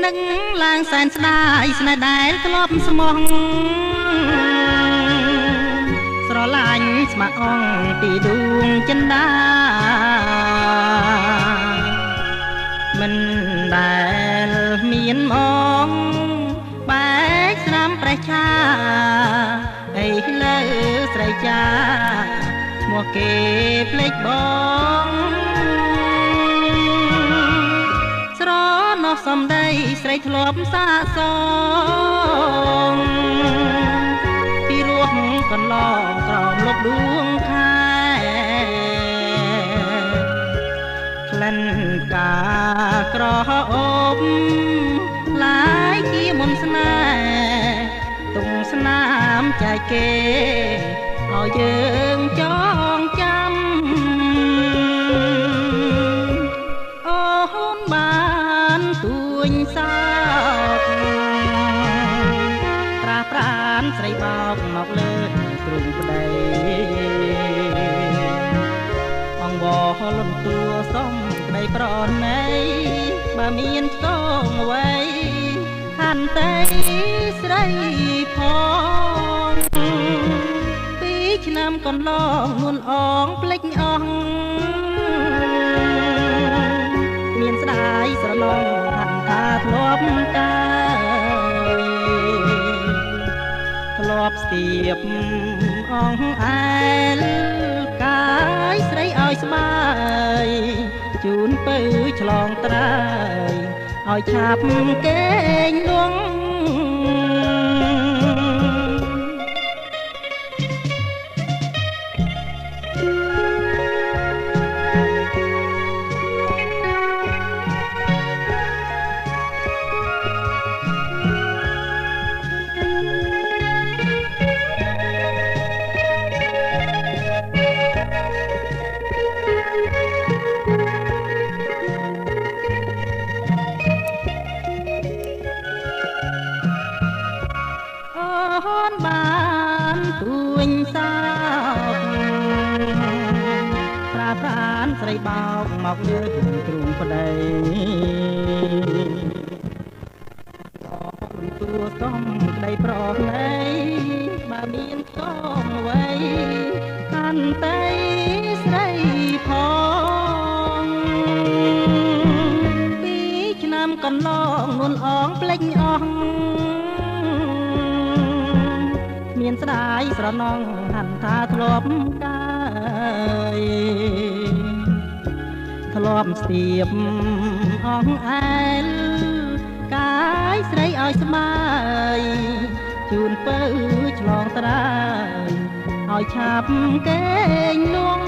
นึกឡើងសែនស្ដាយស្នេហ៍ដែលធ្លាប់ស្មោះស្រឡាញ់ស្ម័គ្រអងពីដួងចិន្តាមិនដែលមានមកបែកស្នាមប្រេះឆាអីលើស្រីចាឈ្មោះគេភ្លេចបងស្រណោះសំដីស្រីធ្លាប់សាកសងពីរស់កន្លងក្រោមលប់ដួងខែក្លិនកាក្រអូបឡាយជាមុនស្នេហ៍ទុំស្នាមចែកគេឲ្យយើងចងចាំអូនបានទួញសោកប្រាប្រានស្រីបោកមកលើទ្រូងប្តីអង្វរលំទួសុំក្តីប្រណីបើមានឆ្កងអ្វីហាន់តែស្រីផងពីឆ្នាំកន្លងនួនអងភ្លេចអស់មានស្ដាយស្រឡងហាន់ថាធ្លាប់កាយធ្លាប់ស្ទាបអងអែលកាយស្រីឲ្យស្បាយជូនពៅឆ្លងត្រើយឲ្យឆាប់គេងលងបានទួញសោកប្រាប្រានស្រីបោកមកលើទ្រូងប្តីអូនទួសំក្តីប្រណីបើមានឆ្កងអ្វីកាន់តែស្រីផងពីឆ្នាំកន្លងនួនអងភ្លេចអស់មានស្ដាយស្រណងហាន់ថាធ្លាប់កាយធ្លាប់ស្ទាបអងអែលកាយស្រីឲ្យស្បាយជូនពៅឆ្លងត្រើយឲ្យឆាប់គេងលង